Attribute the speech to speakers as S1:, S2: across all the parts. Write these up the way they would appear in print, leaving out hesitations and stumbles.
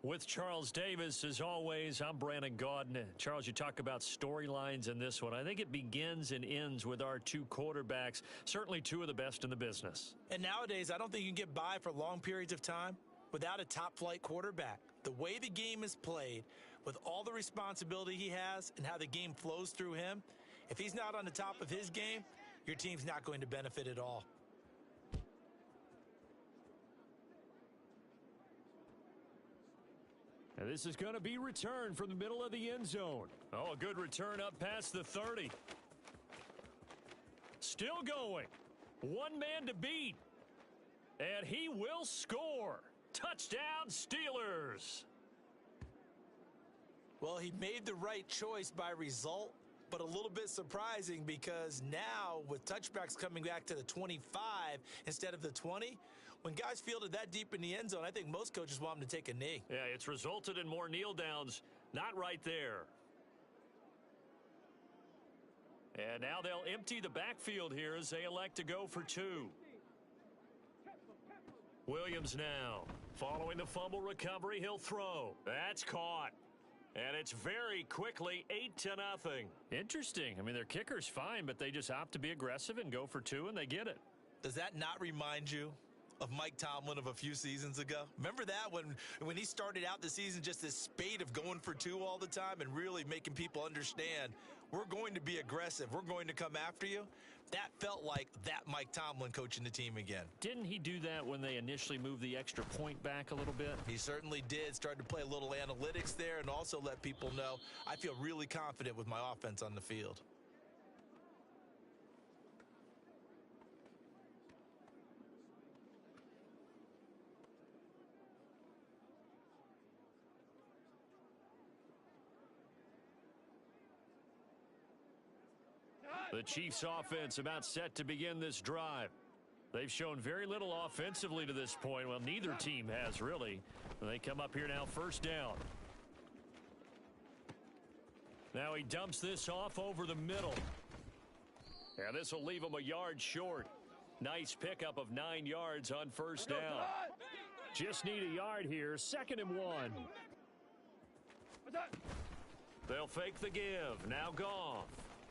S1: With Charles Davis, as always, I'm Brandon Gaudin. Charles, you talk about storylines in this one. I think it begins and ends with our two quarterbacks, certainly two of the best in the business.
S2: And nowadays, I don't think you can get by for long periods of time without a top-flight quarterback. The way the game is played, with all the responsibility he has and how the game flows through him, if he's not on the top of his game, your team's not going to benefit at all.
S1: And this is going to be returned from the middle of the end zone. Oh, a good return up past the 30. Still going. One man to beat. And he will score. Touchdown, Steelers.
S2: Well, he made the right choice by result, but a little bit surprising because now with touchbacks coming back to the 25 instead of the 20, when guys fielded that deep in the end zone, I think most coaches want them to take a knee.
S1: Yeah, it's resulted in more kneel downs. Not right there. And now they'll empty the backfield here as they elect to go for two. Williams now. Following the fumble recovery, he'll throw. That's caught. And it's very quickly 8-0. Interesting. I mean, their kicker's fine, but they just opt to be aggressive and go for two, and they get it.
S2: Does that not remind you of Mike Tomlin of a few seasons ago? Remember that when he started out the season, just this spate of going for two all the time and really making people understand, we're going to be aggressive, we're going to come after you? That felt like that Mike Tomlin coaching the team again.
S1: Didn't he do that when they initially moved the extra point back a little bit?
S2: He certainly did. Started to play a little analytics there and also let people know, I feel really confident with my offense on the field.
S1: The Chiefs offense about set to begin this drive. They've shown very little offensively to this point. Well, neither team has really. They come up here now, first down. Now he dumps this off over the middle. And this will leave him a yard short. Nice pickup of 9 yards on first down. Just need a yard here, 2nd and 1. They'll fake the give. Now Goff.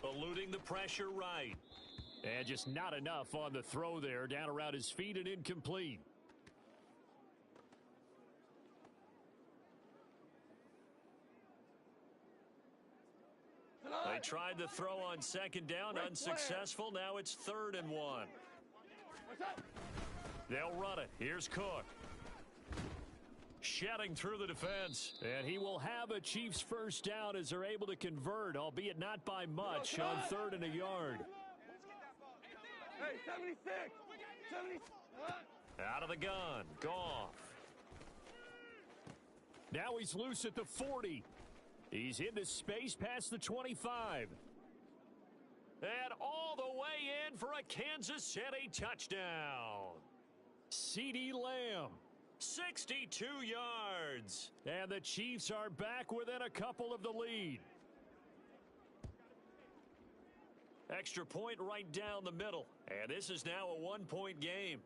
S1: Eluding the pressure right. And just not enough on the throw there. Down around his feet and incomplete. They tried the throw on 2nd down. Unsuccessful. Now it's 3rd and 1. They'll run it. Here's Cook. Shedding through the defense, and he will have a Chiefs first down as they're able to convert, albeit not by much, on 3rd and a yard.
S3: Hey, 76! 76!
S1: Out of the gun, Goff. Now he's loose at the 40. He's into space past the 25. And all the way in for a Kansas City touchdown. CeeDee Lamb. 62 yards. And the Chiefs are back within a couple of the lead. Extra point right down the middle. And this is now a 1-point game.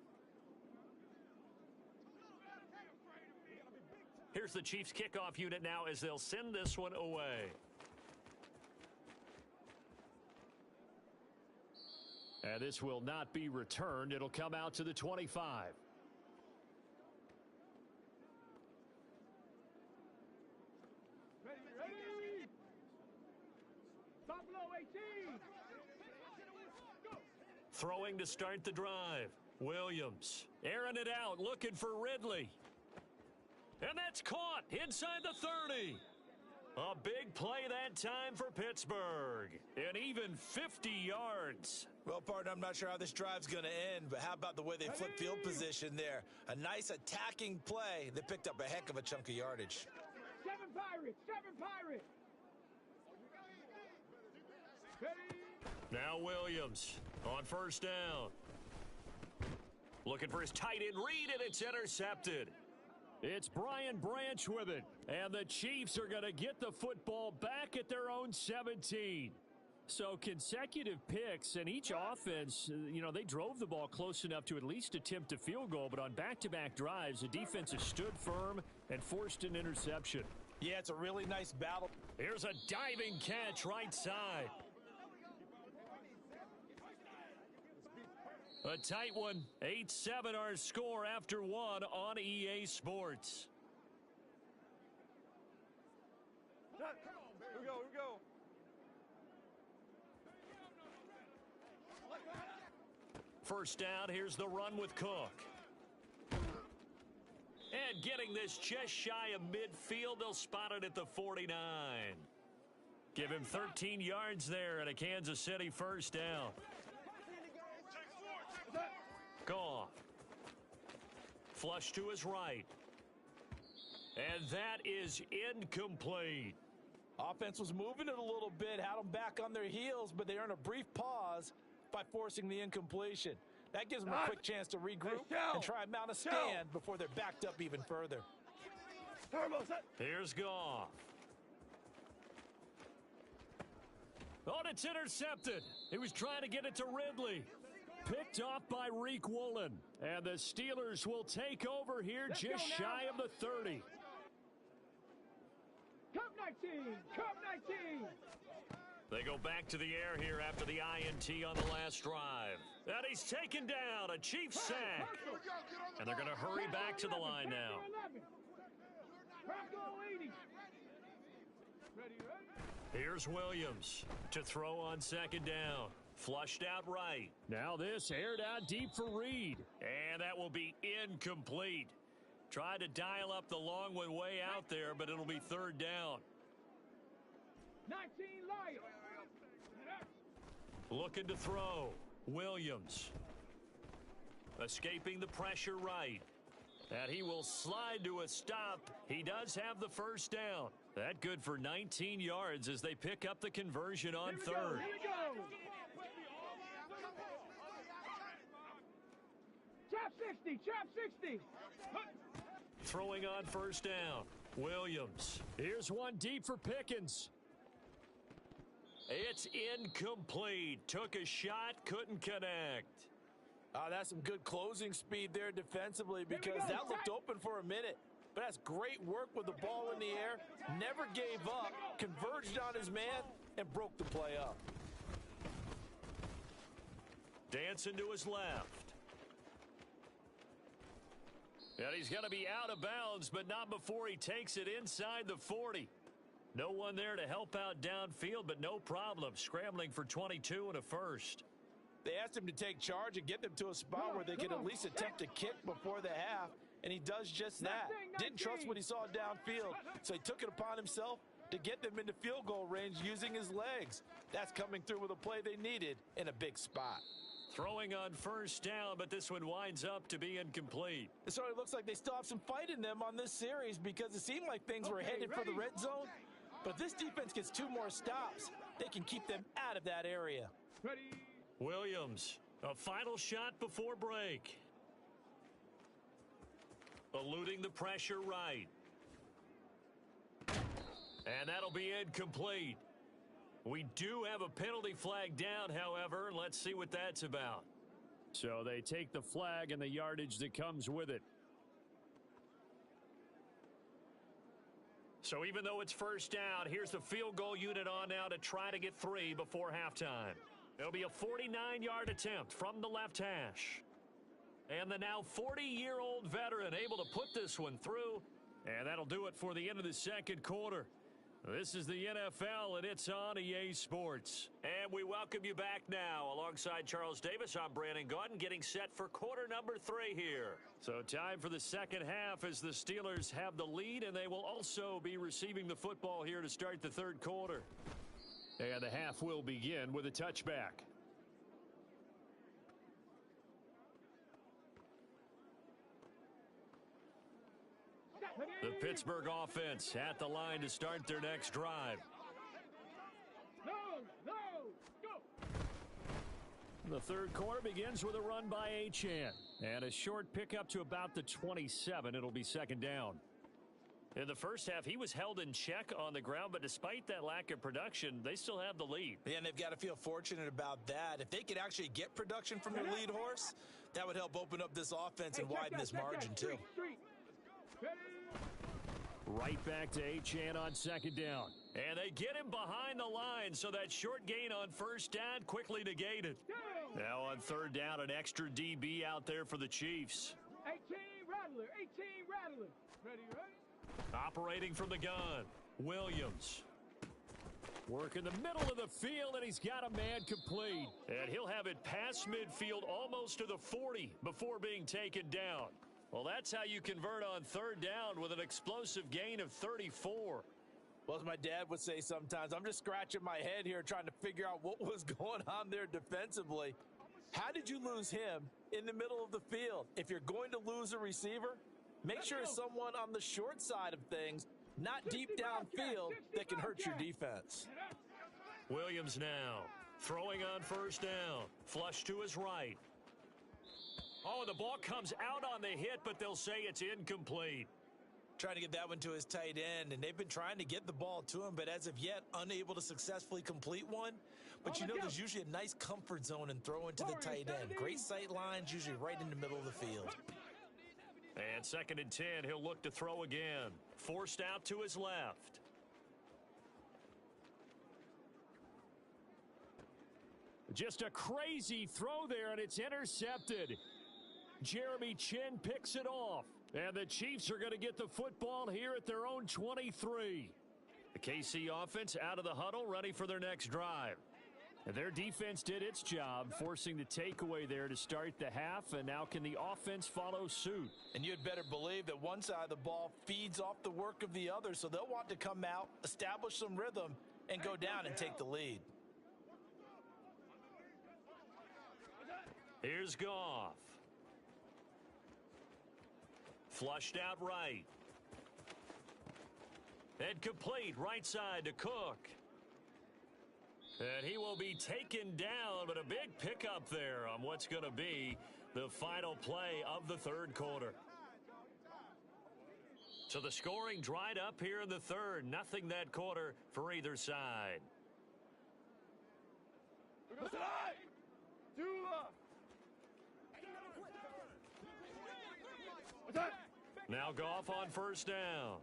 S1: Here's the Chiefs kickoff unit now as they'll send this one away. And this will not be returned. It'll come out to the 25.
S3: Ready! Top below 18! Go!
S1: Throwing to start the drive. Williams airing it out, looking for Ridley. And that's caught inside the 30. A big play that time for Pittsburgh. And even 50 yards.
S2: Well, partner, I'm not sure how this drive's going to end, but how about the way they flip field position there? A nice attacking play that picked up a heck of a chunk of yardage.
S3: 7 Pirates! 7 Pirates! Ready!
S1: Now Williams on first down. Looking for his tight end read, and it's intercepted. It's Brian Branch with it. And the Chiefs are going to get the football back at their own 17. So consecutive picks, and each offense, they drove the ball close enough to at least attempt a field goal, but on back-to-back drives, the defense has stood firm and forced an interception.
S2: Yeah, it's a really nice battle.
S1: Here's a diving catch right side. A tight one. 8-7 our score after one on EA Sports.
S3: Here we go, here we go.
S1: First down, here's the run with Cook. And getting this just shy of midfield, they'll spot it at the 49. Give him 13 yards there and a Kansas City first down. Goff. Flush to his right. And that is incomplete.
S2: Offense was moving it a little bit, had them back on their heels, but they earned a brief pause by forcing the incompletion. That gives them a quick chance to regroup and try and mount a stand before they're backed up even further.
S1: Here's Goff. Oh, and it's intercepted. He was trying to get it to Ridley. Picked off by Reek Woolen. And the Steelers will take over here just shy of the 30.
S3: Cup 19, Cup 19.
S1: They go back to the air here after the INT on the last drive. And he's taken down, a Chiefs sack. And they're going to hurry back to the line now. Here's Williams to throw on second down. Flushed out right. Now this aired out deep for Reed. And that will be incomplete. Tried to dial up the long one way out there, but it'll be third down.
S3: 19 Lions.
S1: Looking to throw. Williams. Escaping the pressure right. And he will slide to a stop. He does have the first down. That good for 19 yards as they pick up the conversion on third.
S3: Here we go. Chop 60, chop 60.
S1: Throwing on first down. Williams. Here's one deep for Pickens. It's incomplete. Took a shot, couldn't connect.
S2: That's some good closing speed there defensively because that looked open for a minute. But that's great work with the ball in the air. Never gave up, converged on his man, and broke the play up.
S1: Dancing to his left. And he's going to be out of bounds, but not before he takes it inside the 40. No one there to help out downfield, but no problem. Scrambling for 22 and a first.
S2: They asked him to take charge and get them to a spot where they could at least attempt to kick before the half, and he does just that. Didn't trust what he saw downfield, so he took it upon himself to get them into field goal range using his legs. That's coming through with a play they needed in a big spot.
S1: Throwing on first down, but this one winds up to be incomplete.
S2: It sort of looks like they still have some fight in them on this series because it seemed like things were headed for the red zone. But if this defense gets 2 more stops, they can keep them out of that area.
S3: Ready.
S1: Williams, a final shot before break. Eluding the pressure right. And that'll be incomplete. We do have a penalty flag down, however. Let's see what that's about. So they take the flag and the yardage that comes with it. So even though it's first down, here's the field goal unit on now to try to get 3 before halftime. It'll be a 49-yard attempt from the left hash. And the now 40-year-old veteran able to put this one through. And that'll do it for the end of the second quarter. This is the NFL, and it's on EA Sports. And we welcome you back now. Alongside Charles Davis, I'm Brandon Gaudin, getting set for quarter number 3 here. So time for the second half as the Steelers have the lead, and they will also be receiving the football here to start the third quarter. And the half will begin with a touchback. The Pittsburgh offense at the line to start their next drive.
S3: No, go.
S1: The third quarter begins with a run by Achane. And a short pickup to about the 27. It'll be second down. In the first half, he was held in check on the ground, but despite that lack of production, they still have the lead.
S2: Yeah, and they've got to feel fortunate about that. If they could actually get production from their lead horse, that would help open up this offense and widen this margin, too.
S1: Right back to Achane on second down. And they get him behind the line, so that short gain on first down quickly negated. Now on third down, an extra DB out there for the Chiefs.
S3: 18 Rattler, 18 Rattler. Ready, ready?
S1: Operating from the gun, Williams. Work in the middle of the field, and he's got a man complete. And he'll have it past midfield almost to the 40 before being taken down. Well, that's how you convert on third down with an explosive gain of 34.
S2: Well, as my dad would say sometimes, I'm just scratching my head here trying to figure out what was going on there defensively. How did you lose him in the middle of the field? If you're going to lose a receiver, make sure it's someone on the short side of things, not deep downfield, that can hurt your defense.
S1: Williams now throwing on first down. Flush to his right. Oh, the ball comes out on the hit, but they'll say it's incomplete.
S2: Trying to get that one to his tight end, and they've been trying to get the ball to him, but as of yet, unable to successfully complete one. But you know, there's usually a nice comfort zone and throw into the tight end. Great sight lines, usually right in the middle of the field.
S1: And second and 10, he'll look to throw again. Forced out to his left. Just a crazy throw there, and it's intercepted. Jeremy Chinn picks it off. And the Chiefs are going to get the football here at their own 23. The KC offense out of the huddle, ready for their next drive. And their defense did its job, forcing the takeaway there to start the half, and now can the offense follow suit?
S2: And you'd better believe that one side of the ball feeds off the work of the other, so they'll want to come out, establish some rhythm, and go down and take the lead.
S1: Here's Goff. Flushed out right. And complete right side to Cook. And he will be taken down, but a big pickup there on what's going to be the final play of the third quarter. So the scoring dried up here in the third. Nothing that quarter for either side. Now Goff on first down.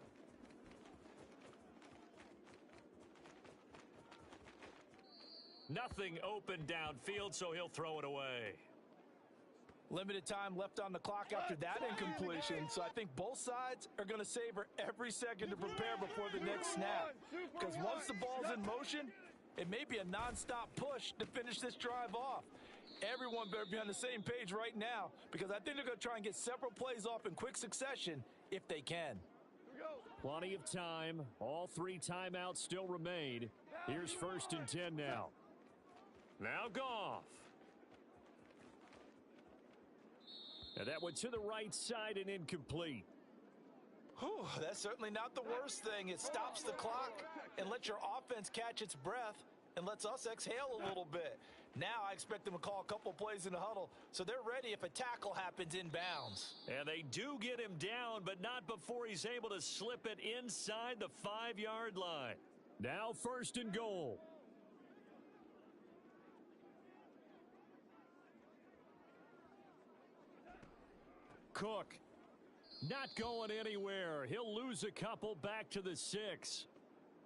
S1: Nothing open downfield, so he'll throw it away.
S2: Limited time left on the clock after that incompletion, so I think both sides are going to savor every second to prepare before the next snap. Because once the ball's in motion, it may be a nonstop push to finish this drive off. Everyone better be on the same page right now, because I think they're going to try and get several plays off in quick succession if they can.
S1: Plenty of time. All three timeouts still remain. Here's first and 10 now. Now Goff. And that went to the right side and incomplete.
S2: Whew, that's certainly not the worst thing. It stops the clock and lets your offense catch its breath and lets us exhale a little bit. Now I expect them to call a couple plays in the huddle, so they're ready if a tackle happens inbounds.
S1: And they do get him down, but not before he's able to slip it inside the 5-yard line. Now first and goal. Cook not going anywhere. He'll lose a couple back to the 6.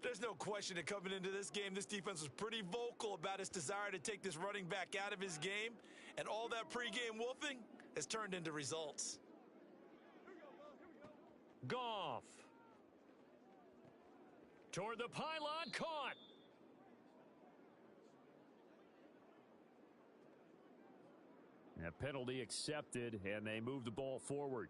S2: There's no question that coming into this game, this defense was pretty vocal about its desire to take this running back out of his game, and all that pregame wolfing has turned into results.
S1: Goff. Toward the pylon, caught. A penalty accepted, and they move the ball forward.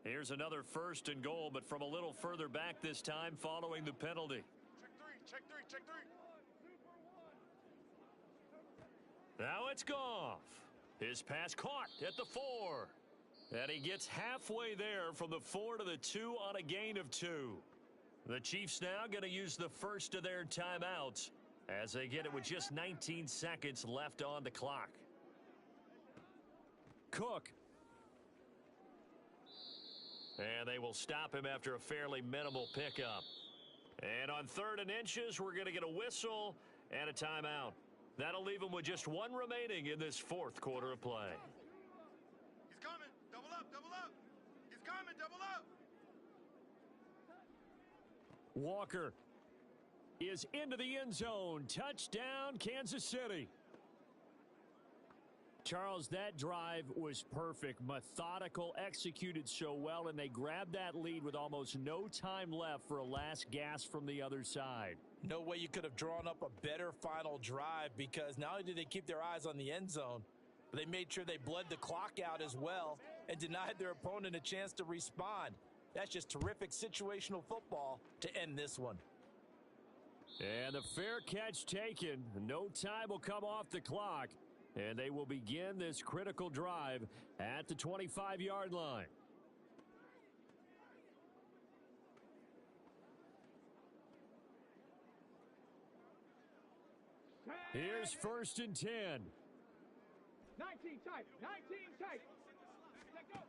S1: Here's another first and goal, but from a little further back this time following the penalty.
S4: Check three.
S1: Now it's Goff. His pass caught at the 4. And he gets halfway there from the 4 to the 2 on a gain of 2. The Chiefs now going to use the first of their timeouts as they get it with just 19 seconds left on the clock. Cook. And they will stop him after a fairly minimal pickup. And on 3rd and inches, we're going to get a whistle and a timeout. That'll leave him with just one remaining in this 4th quarter of play.
S4: He's coming. Double up. He's coming, double up.
S1: Walker is into the end zone. Touchdown, Kansas City. Charles, that drive was perfect, methodical, executed so well, and they grabbed that lead with almost no time left for a last gasp from the other side.
S2: No way you could have drawn up a better final drive, because not only did they keep their eyes on the end zone, but they made sure they bled the clock out as well and denied their opponent a chance to respond. That's just terrific situational football to end this one.
S1: And the fair catch taken. No time will come off the clock. And they will begin this critical drive at the 25-yard line. Here's 1st and 10.
S3: 19 tight. 19 tight. Let go.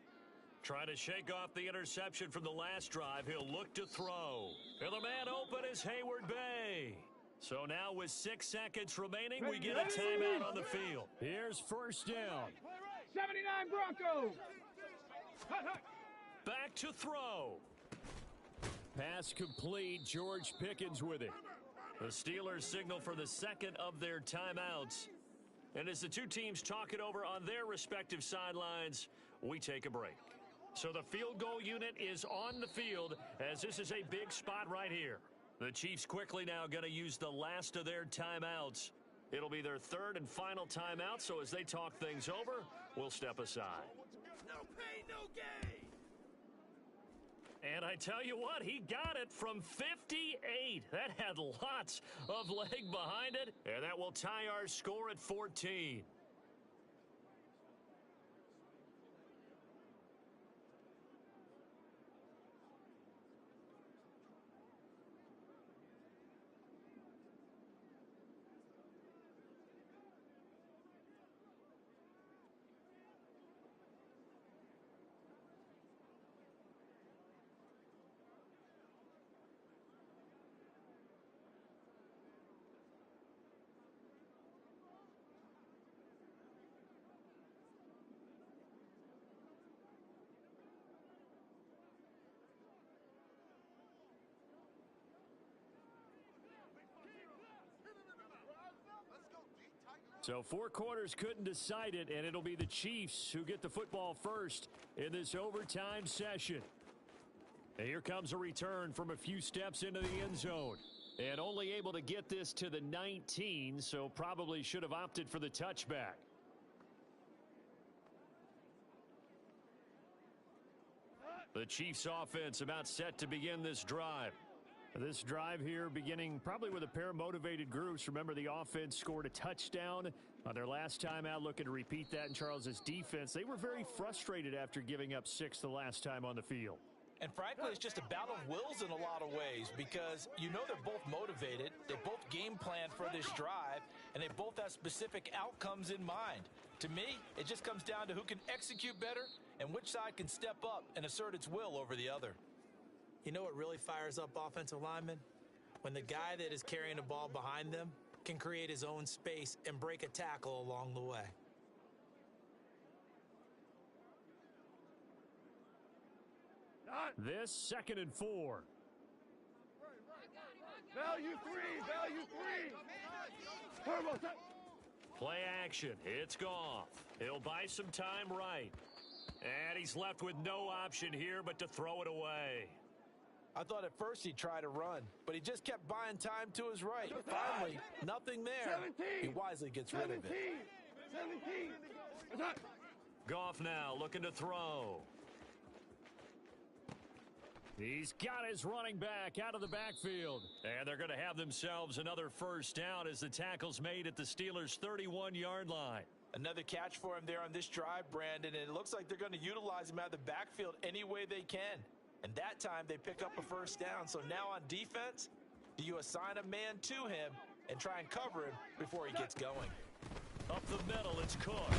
S1: Trying to shake off the interception from the last drive. He'll look to throw. And the man open is Hayward Bay. So now with 6 seconds remaining, we get a timeout on the field. Here's 1st down.
S3: 79 Broncos. Hut, hut.
S1: Back to throw. Pass complete. George Pickens with it. The Steelers signal for the second of their timeouts. And as the two teams talk it over on their respective sidelines, we take a break. So the field goal unit is on the field, as this is a big spot right here. The Chiefs quickly now going to use the last of their timeouts. It'll be their third and final timeout, so as they talk things over, we'll step aside.
S4: No pain, no gain.
S1: And I tell you what, he got it from 58. That had lots of leg behind it, and that will tie our score at 14. So 4 quarters couldn't decide it, and it'll be the Chiefs who get the football first in this overtime session. And here comes a return from a few steps into the end zone. And only able to get this to the 19, so probably should have opted for the touchback. The Chiefs offense about set to begin this drive. This drive here beginning probably with a pair of motivated groups. Remember, the offense scored a touchdown on their last time out, looking to repeat that in Charles's defense. They were very frustrated after giving up 6 the last time on the field.
S2: And frankly, it's just a battle of wills in a lot of ways, because you know they're both motivated, they both game plan for this drive, and they both have specific outcomes in mind. To me, it just comes down to who can execute better and which side can step up and assert its will over the other. You know what really fires up offensive linemen? When the guy that is carrying the ball behind them can create his own space and break a tackle along the way.
S1: This 2nd and 4.
S3: Value 3. Value 3. Turbo.
S1: Play action. It's Goff. He'll buy some time right. And he's left with no option here but to throw it away.
S2: I thought at first he'd try to run, but he just kept buying time to his right. Finally, nothing there.
S3: 17.
S2: He wisely gets rid of it.
S3: 17.
S1: Goff now looking to throw. He's got his running back out of the backfield. And they're going to have themselves another first down as the tackle's made at the Steelers' 31-yard line.
S2: Another catch for him there on this drive, Brandon, and it looks like they're going to utilize him out of the backfield any way they can. And that time they pick up a first down. So now on defense, do you assign a man to him and try and cover him before he gets going?
S1: Up the middle, it's Cook.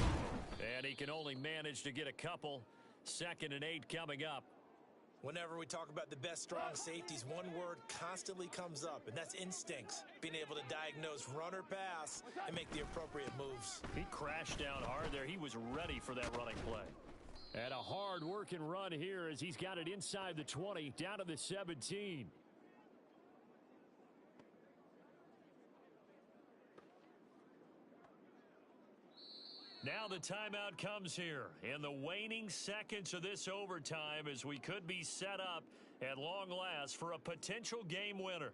S1: And he can only manage to get a couple. 2nd and 8 coming up.
S2: Whenever we talk about the best strong safeties, one word constantly comes up, and that's instincts. Being able to diagnose run or pass and make the appropriate moves.
S1: He crashed down hard there. He was ready for that running play. And a hard-working run here as he's got it inside the 20, down to the 17. Now the timeout comes here in the waning seconds of this overtime as we could be set up at long last for a potential game winner.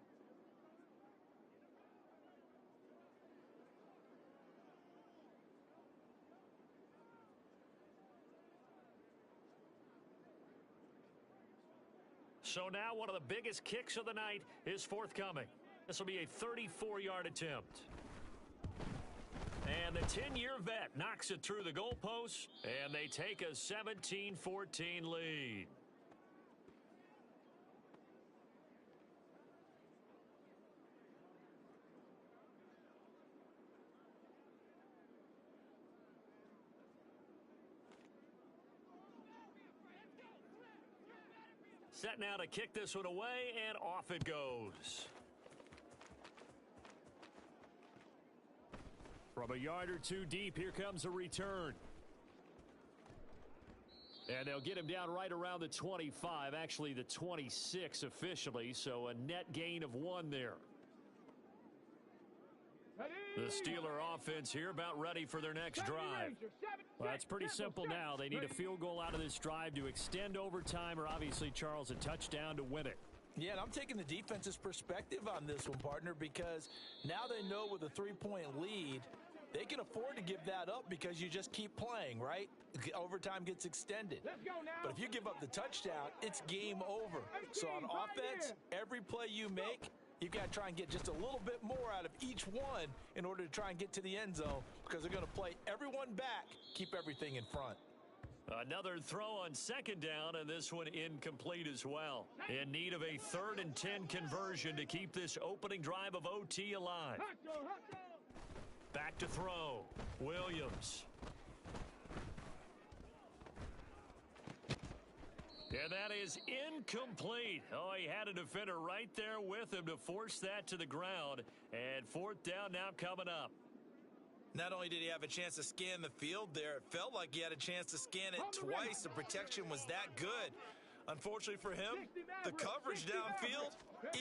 S1: So now one of the biggest kicks of the night is forthcoming. This will be a 34-yard attempt. And the 10-year vet knocks it through the goalpost, and they take a 17-14 lead. Set now to kick this one away, and off it goes. From a yard or two deep, here comes a return. And they'll get him down right around the 25, actually the 26 officially, so a net gain of 1 there. The Steeler offense here about ready for their next drive. Well, that's pretty simple now. They need a field goal out of this drive to extend overtime or obviously, Charles, a touchdown to win it.
S2: Yeah, and I'm taking the defense's perspective on this one, partner, because now they know with a 3-point lead, they can afford to give that up because you just keep playing, right? Overtime gets extended. But if you give up the touchdown, it's game over. So on offense, every play you make, you've got to try and get just a little bit more out of each one in order to try and get to the end zone because they're going to play everyone back, keep everything in front.
S1: Another throw on second down, and this one incomplete as well. In need of a 3rd and 10 conversion to keep this opening drive of OT alive. Back to throw. Williams. And that is incomplete. Oh, he had a defender right there with him to force that to the ground. And 4th down now coming up.
S2: Not only did he have a chance to scan the field there, it felt like he had a chance to scan it twice. The protection was that good. Unfortunately for him, the coverage downfield,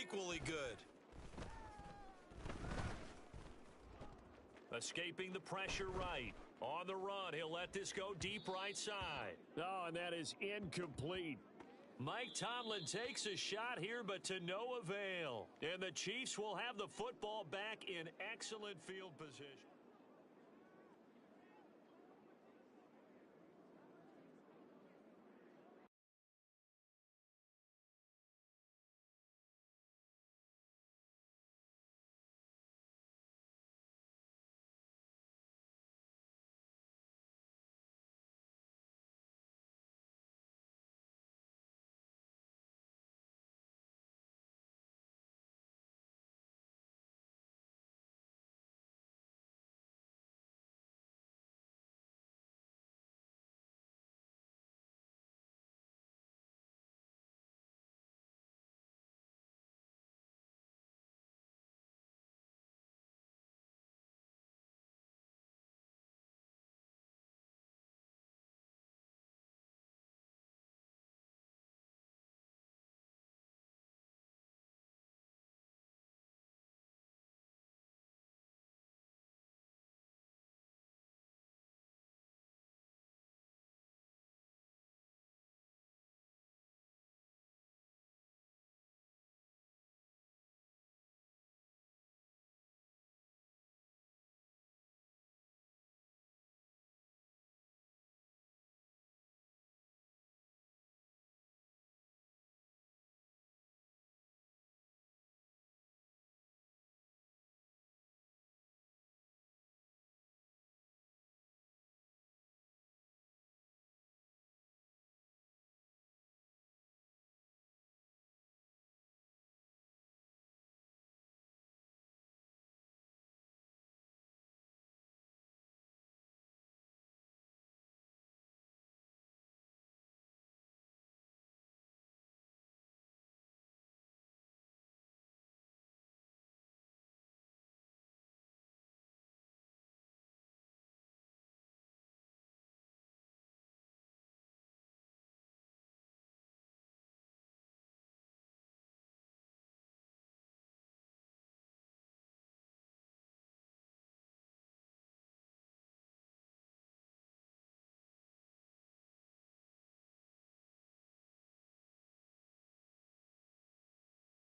S2: equally good.
S1: Escaping the pressure right. On the run, he'll let this go deep right side. Oh, and that is incomplete. Mike Tomlin takes a shot here, but to no avail. And the Chiefs will have the football back in excellent field position.